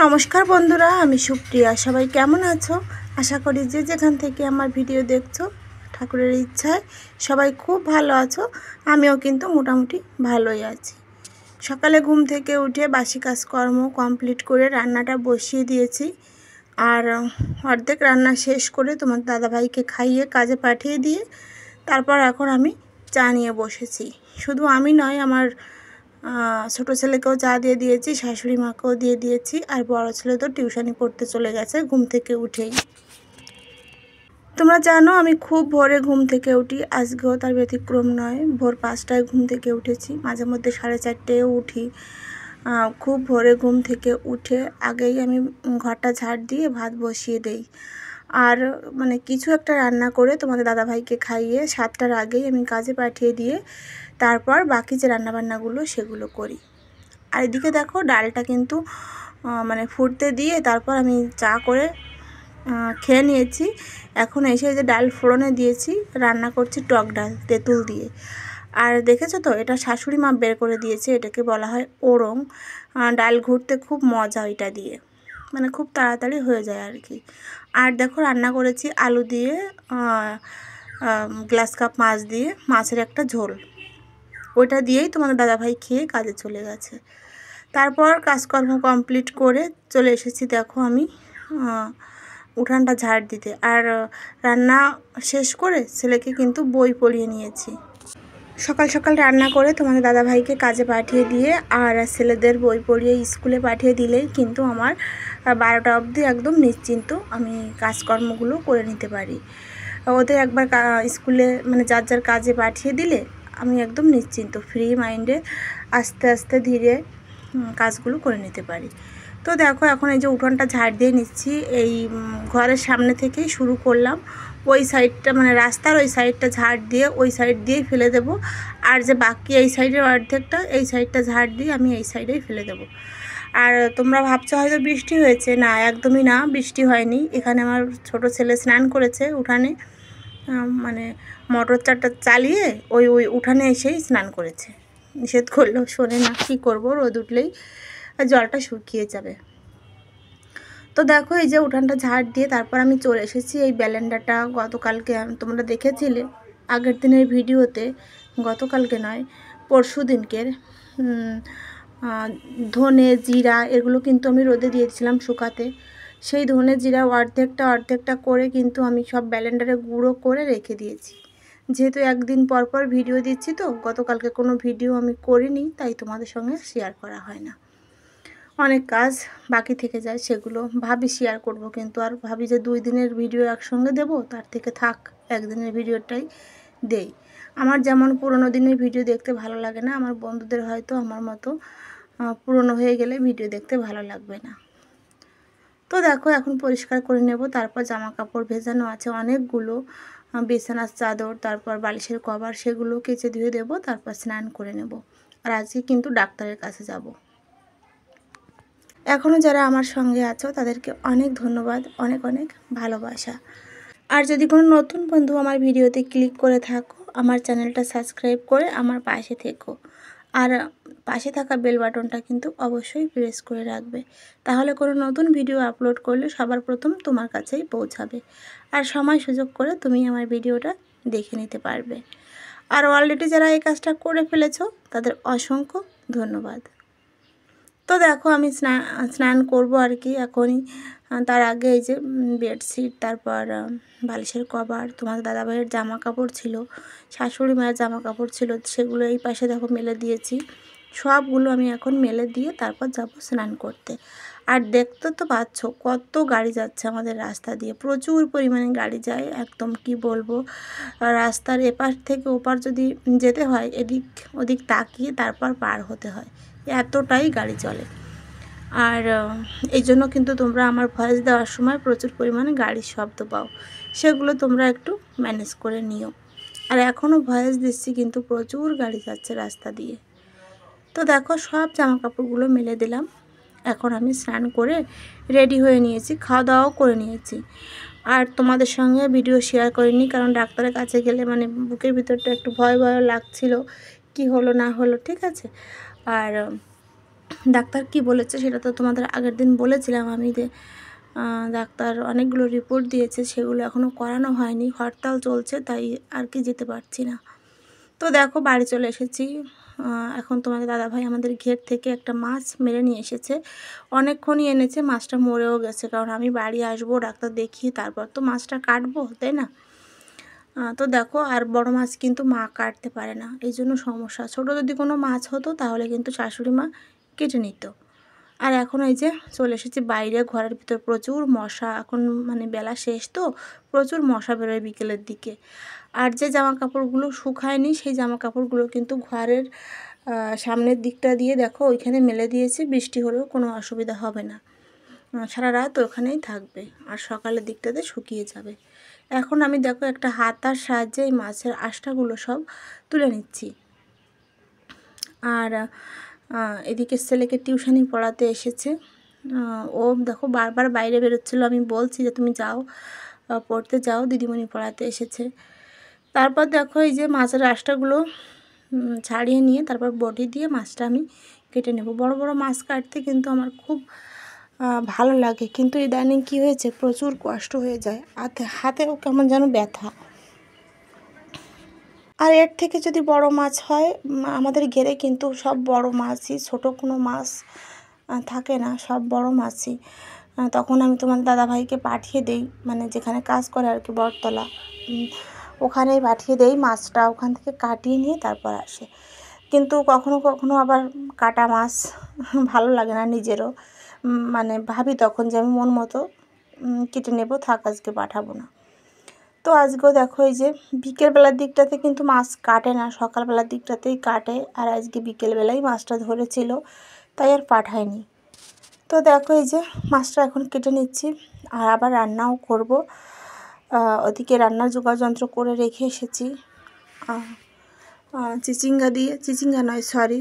নমস্কার বন্ধুরা, আমি সুপ্রিয়া। সবাই কেমন আছো? আশা করি যে যেখান থেকে আমার ভিডিও দেখছো ঠাকুরের ইচ্ছায় সবাই খুব ভালো আছো। আমিও কিন্তু মোটামুটি ভালোই আছি। সকালে ঘুম থেকে উঠে বাসি কাজকর্ম কমপ্লিট করে রান্নাটা বসিয়ে দিয়েছি। আর অর্ধেক রান্না শেষ করে তোমার দাদাভাইকে খাইয়ে কাজে পাঠিয়ে দিয়ে তারপর এখন আমি চা নিয়ে বসেছি। শুধু আমি নয়, আমার ছোটো ছেলেকেও চা দিয়ে দিয়েছি, শাশুড়ি মাকেও দিয়ে দিয়েছি, আর বড় ছেলে তো টিউশনি পড়তে চলে গেছে ঘুম থেকে উঠেই। তোমরা জানো আমি খুব ভোরে ঘুম থেকে উঠি, আজকেও তার ব্যতিক্রম নয়। ভোর 5টায় ঘুম থেকে উঠেছি, মাঝে মধ্যে 4:30টায়ও উঠি। খুব ভোরে ঘুম থেকে উঠে আগেই আমি ঘরটা ঝাড় দিয়ে ভাত বসিয়ে দেই। আর মানে কিছু একটা রান্না করে তোমাদের দাদাভাইকে খাইয়ে 7টার আগেই আমি কাজে পাঠিয়ে দিয়ে তারপর বাকি যে রান্নাবান্নাগুলো সেগুলো করি। আর এদিকে দেখো ডালটা কিন্তু মানে ফুটতে দিয়ে তারপর আমি চা করে খেয়ে নিয়েছি। এখন এসে যে ডাল ফোড়নে দিয়েছি, রান্না করছি টক ডাল তেঁতুল দিয়ে। আর দেখেছো তো, এটা শাশুড়ি মা বের করে দিয়েছে, এটাকে বলা হয় ওড়ং। ডাল ঘুরতে খুব মজা এটা দিয়ে, মানে খুব তাড়াতাড়ি হয়ে যায় আর কি। আর দেখো রান্না করেছি আলু দিয়ে গ্লাস কাপ মাছ দিয়ে, মাছের একটা ঝোল। ওইটা দিয়েই তোমাদের দাদাভাই খেয়ে কাজে চলে গেছে। তারপর কাজকর্ম কমপ্লিট করে চলে এসেছি দেখো আমি উঠানটা ঝাড় দিতে। আর রান্না শেষ করে ছেলেকে কিন্তু বই পড়িয়ে নিয়েছি। সকাল সকাল রান্না করে তোমাদের দাদাভাইকে কাজে পাঠিয়ে দিয়ে আর ছেলেদের বই পড়িয়ে স্কুলে পাঠিয়ে দিলেই কিন্তু আমার 12টা অবধি একদম নিশ্চিন্ত আমি কাজকর্মগুলো করে নিতে পারি। ওদের একবার স্কুলে মানে যার যার কাজে পাঠিয়ে দিলে আমি একদম নিশ্চিন্ত ফ্রি মাইন্ডে আস্তে আস্তে ধীরে কাজগুলো করে নিতে পারি। তো দেখো এখন এই যে উঠোনটা ঝাড় দিয়ে নিচ্ছি, এই ঘরের সামনে থেকেই শুরু করলাম। ওই সাইডটা মানে রাস্তার ওই সাইডটা ঝাড় দিয়ে ওই সাইড দিয়েই ফেলে দেব। আর যে বাকি এই সাইডের অর্ধেকটা এই সাইডটা ঝাড় দিয়ে আমি এই সাইডেই ফেলে দেব। আর তোমরা ভাবছো হয়তো বৃষ্টি হয়েছে, না একদমই না, বৃষ্টি হয়নি। এখানে আমার ছোট ছেলে স্নান করেছে উঠানে, মানে মোটর চারটা চালিয়ে ওই উঠানে এসেই স্নান করেছে। নিষেধ করলেও শোনে না, কী করবো, রোদ উঠলেই জলটা শুকিয়ে যাবে। তো দেখো এই যে উঠানটা ঝাড় দিয়ে তারপর আমি চলে এসেছি এই ব্যালেন্ডাটা গতকালকে তোমরা দেখেছিলে আগের দিনের ভিডিওতে, গতকালকে নয় পরশু দিনকের। ধনে জিরা এগুলো কিন্তু আমি রোদে দিয়েছিলাম শুকাতে। সেই ধনে জিরা অর্ধেকটা করে কিন্তু আমি সব ব্যালেন্ডারে গুঁড়ো করে রেখে দিয়েছি। যেহেতু একদিন পর পর ভিডিও দিচ্ছি, তো গতকালকে কোনো ভিডিও আমি করিনি, তাই তোমাদের সঙ্গে শেয়ার করা হয় না। অনেক কাজ বাকি থেকে যায়, সেগুলো ভাবি শেয়ার করব, কিন্তু আর ভাবি যে 2 দিনের ভিডিও একসঙ্গে দেব, তার থেকে থাক একদিনের ভিডিওটাই দেই। আমার যেমন পুরনো দিনের ভিডিও দেখতে ভালো লাগে না, আমার বন্ধুদের হয়তো আমার মতো পুরনো হয়ে গেলে ভিডিও দেখতে ভালো লাগবে না। তো দেখো এখন পরিষ্কার করে নেব, তারপর জামা কাপড় ভেজানো আছে অনেকগুলো, বিছানার চাদর, তারপর বালিশের কভার, সেগুলো কেচে ধুয়ে দেবো, তারপর স্নান করে নেব। আর আজকে কিন্তু ডাক্তারের কাছে যাব। এখনও যারা আমার সঙ্গে আছো তাদেরকে অনেক ধন্যবাদ, অনেক অনেক ভালোবাসা। আর যদি কোনো নতুন বন্ধু আমার ভিডিওতে ক্লিক করে থাকো, আমার চ্যানেলটা সাবস্ক্রাইব করে আমার পাশে থেকো। আর পাশে থাকা বেল বাটনটা কিন্তু অবশ্যই প্রেস করে রাখবে, তাহলে কোনো নতুন ভিডিও আপলোড করলে সবার প্রথম তোমার কাছেই পৌঁছাবে। আর সময় সুযোগ করে তুমি আমার ভিডিওটা দেখে নিতে পারবে। আর অলরেডি যারা এই কাজটা করে ফেলেছো তাদের অসংখ্য ধন্যবাদ। তো দেখো আমি স্নান করব আর কি এখনই। তার আগে এই যে বেডশিট, তারপর বালিশের কভার, তোমাদের দাদাভাইয়ের জামা কাপড় ছিল, শাশুড়ি মায়ের জামা কাপড় ছিল, সেগুলো এই পাশে দেখো মেলে দিয়েছি। সবগুলো আমি এখন মেলে দিয়ে তারপর যাব স্নান করতে। আর দেখতে তো পাচ্ছ কত গাড়ি যাচ্ছে আমাদের রাস্তা দিয়ে, প্রচুর পরিমাণে গাড়ি যায়, একদম কি বলবো। রাস্তার এপার থেকে ওপার যদি যেতে হয় এদিক ওদিক তাকিয়ে তারপর পার হতে হয়, এতটাই গাড়ি চলে। আর এই জন্য কিন্তু তোমরা আমার ভয়েস দেওয়ার সময় প্রচুর পরিমাণে গাড়ির শব্দ পাও, সেগুলো তোমরা একটু ম্যানেজ করে নিও। আর এখনও ভয়েস দিচ্ছি কিন্তু প্রচুর গাড়ি যাচ্ছে রাস্তা দিয়ে। তো দেখো সব জামা কাপড়গুলো মেলে দিলাম, এখন আমি স্নান করে রেডি হয়ে নিয়েছি, খাওয়া দাওয়াও করে নিয়েছি। আর তোমাদের সঙ্গে ভিডিও শেয়ার করিনি, কারণ ডাক্তারের কাছে গেলে মানে বুকের ভিতরটা একটু ভয় ভয় লাগছিল, কি হলো না হলো, ঠিক আছে। আর ডাক্তার কি বলেছে সেটা তো তোমাদের আগের দিন বলেছিলাম আমি, যে ডাক্তার অনেকগুলো রিপোর্ট দিয়েছে, সেগুলো এখনও করানো হয়নি, হরতাল চলছে, তাই আর কি যেতে পারছি না। তো দেখো বাড়ি চলে এসেছি। এখন তোমাদের দাদাভাই আমাদের ঘের থেকে একটা মাছ মেরে নিয়ে এসেছে, অনেকক্ষণই এনেছে, মাছটা মরেও গেছে, কারণ আমি বাড়ি আসবো, ডাক্তার দেখিয়ে তারপর তো মাছটা কাটবো, তাই না। তো দেখো, আর বড় মাছ কিন্তু মা কাটতে পারে না, এই জন্য সমস্যা। ছোটো যদি কোনো মাছ হতো তাহলে কিন্তু শাশুড়ি মা কেটে নিত। আর এখন এই যে চলে এসেছি বাইরে, ঘরের ভিতর প্রচুর মশা, এখন মানে বেলা শেষ তো প্রচুর মশা বেরোয় বিকেলের দিকে। আর যে জামা কাপড়গুলো শুকায়নি সেই জামা কাপড়গুলো কিন্তু ঘরের সামনের দিকটা দিয়ে দেখো ওইখানে মেলে দিয়েছি, বৃষ্টি হলেও কোনো অসুবিধা হবে না, সারা রাত ওখানেই থাকবে আর সকালের দিকটাতে শুকিয়ে যাবে। এখন আমি দেখো একটা হাতার সাহায্যে এই মাছের আঁশটাগুলো সব তুলে নিচ্ছি। আর এদিকে ছেলেকে টিউশনি পড়াতে এসেছে, ও দেখো বারবার বাইরে বেরোচ্ছিলো, আমি বলছি যে তুমি যাও পড়তে যাও, দিদিমণি পড়াতে এসেছে। তারপর দেখো এই যে মাছের আঁশটাগুলো ছাড়িয়ে নিয়ে তারপর বটি দিয়ে মাছটা আমি কেটে নেব। বড় বড় মাছ কাটতে কিন্তু আমার খুব ভালো লাগে, কিন্তু ইদানিং কী হয়েছে প্রচুর কষ্ট হয়ে যায়, হাতেও কেমন যেন ব্যথা। আর এর থেকে যদি বড় মাছ হয়, আমাদের ঘেরে কিন্তু সব বড় মাছই, ছোট কোনো মাছ থাকে না, সব বড় মাছই। তখন আমি তোমার দাদাভাইকে পাঠিয়ে দেই, মানে যেখানে কাজ করে আর কি বটতলা, ওখানেই পাঠিয়ে দেই মাছটা, ওখান থেকে কাটিয়ে নিয়ে তারপর আসে। কিন্তু কখনো কখনো আবার কাটা মাছ ভালো লাগে না নিজেরও, মানে ভাবি তখন যে আমি মন মতো কেটে নেব, থাক আজকে পাঠাবো না। তো আজকেও দেখো এই যে বিকেলবেলার দিকটাতে কিন্তু মাছ কাটে না, সকালবেলার দিকটাতেই কাটে, আর আজকে বিকেলবেলাই মাছটা ধরেছিল, তাই আর পাঠায়নি। তো দেখো এই যে মাছটা এখন কেটে নিচ্ছি, আর আবার রান্নাও করব। ওদিকে রান্নার যোগাযন্ত্র করে রেখে এসেছি, চিচিঙ্গা নয় সরি,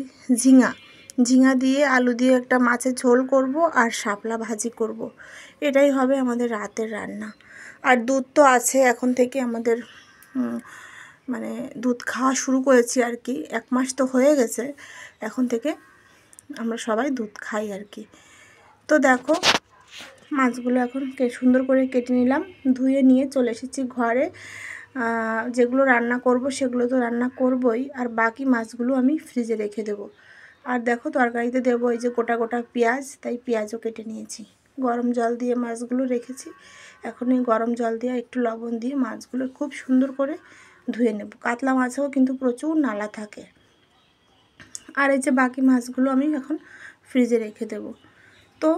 ঝিঙা দিয়ে আলু দিয়ে একটা মাছের ঝোল করব, আর শাপলা ভাজি করব। এটাই হবে আমাদের রাতের রান্না। আর দুধ তো আছে, এখন থেকে আমাদের মানে দুধ খাওয়া শুরু করেছি আর কি, 1 মাস তো হয়ে গেছে, এখন থেকে আমরা সবাই দুধ খাই আর কি। তো দেখো মাছগুলো এখন সুন্দর করে কেটে নিলাম, ধুয়ে নিয়ে চলে এসেছি ঘরে। যেগুলো রান্না করব সেগুলো তো রান্না করবই, আর বাকি মাছগুলো আমি ফ্রিজে রেখে দেবো। আর দেখো তরকারিতে দেবো এই যে গোটা গোটা পেঁয়াজ, তাই পেঁয়াজও কেটে নিয়েছি। গরম জল দিয়ে মাছগুলো রেখেছি, এখন এই গরম জল দিয়ে একটু লবণ দিয়ে মাছগুলো খুব সুন্দর করে ধুয়ে নেব। কাতলা মাছেও কিন্তু প্রচুর নালা থাকে। আর এই যে বাকি মাছগুলো আমি এখন ফ্রিজে রেখে দেব। তো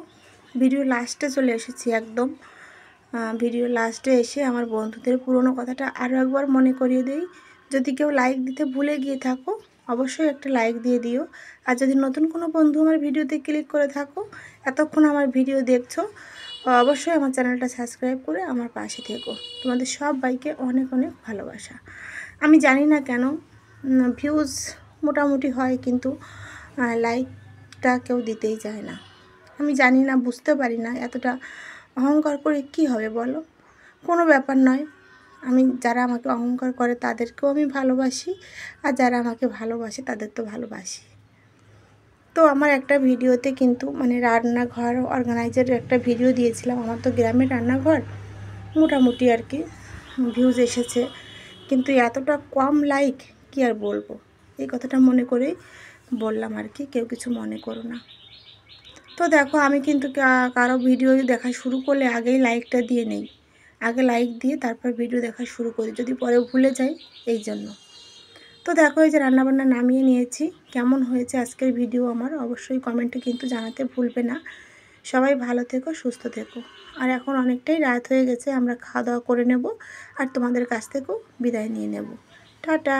ভিডিও লাস্টে চলে এসেছি একদম। ভিডিও লাস্টে এসে আমার বন্ধুদের পুরনো কথাটা আরও একবার মনে করিয়ে দেই। যদি কেউ লাইক দিতে ভুলে গিয়ে থাকো অবশ্যই একটা লাইক দিয়ে দিও। আর যদি নতুন কোনো বন্ধু আমার ভিডিওতে ক্লিক করে থাকো, এতক্ষণ আমার ভিডিও দেখছো, অবশ্যই আমার চ্যানেলটা সাবস্ক্রাইব করে আমার পাশে থেকো। তোমাদের সবাইকে অনেক অনেক ভালোবাসা। আমি জানি না কেন ভিউজ মোটামুটি হয়, কিন্তু লাইকটা কেউ দিতেই চায় না। আমি জানি না, বুঝতে পারি না, এতটা অহংকার করে কি হবে বলো? কোনো ব্যাপার নয়, আমি যারা আমাকে অহংকার করে তাদেরকেও আমি ভালোবাসি, আর যারা আমাকে ভালোবাসে তাদের তো ভালোবাসি। তো আমার একটা ভিডিওতে কিন্তু মানে রান্নাঘর অর্গানাইজারের একটা ভিডিও দিয়েছিলাম, আমার তো গ্রামের রান্নাঘর, মোটামুটি আর কি ভিউজ এসেছে, কিন্তু এতটা কম লাইক কি আর বলবো। এই কথাটা মনে করেই বললাম আর কি, কেউ কিছু মনে করো না। তো দেখো আমি কিন্তু কারো ভিডিও দেখা শুরু করলে আগেই লাইকটা দিয়ে নেই, আগে লাইক দিয়ে তারপর ভিডিও দেখা শুরু করি, যদি পরে ভুলে যাই এই জন্য। তো দেখো এই যে রান্নাবান্না নামিয়ে নিয়েছি। কেমন হয়েছে আজকের ভিডিও আমার অবশ্যই কমেন্টে কিন্তু জানাতে ভুলবে না। সবাই ভালো থেকো, সুস্থ থেকো। আর এখন অনেকটাই রাত হয়ে গেছে, আমরা খাওয়া দাওয়া করে নেব, আর তোমাদের কাছ থেকেও বিদায় নিয়ে নেব। টাটা।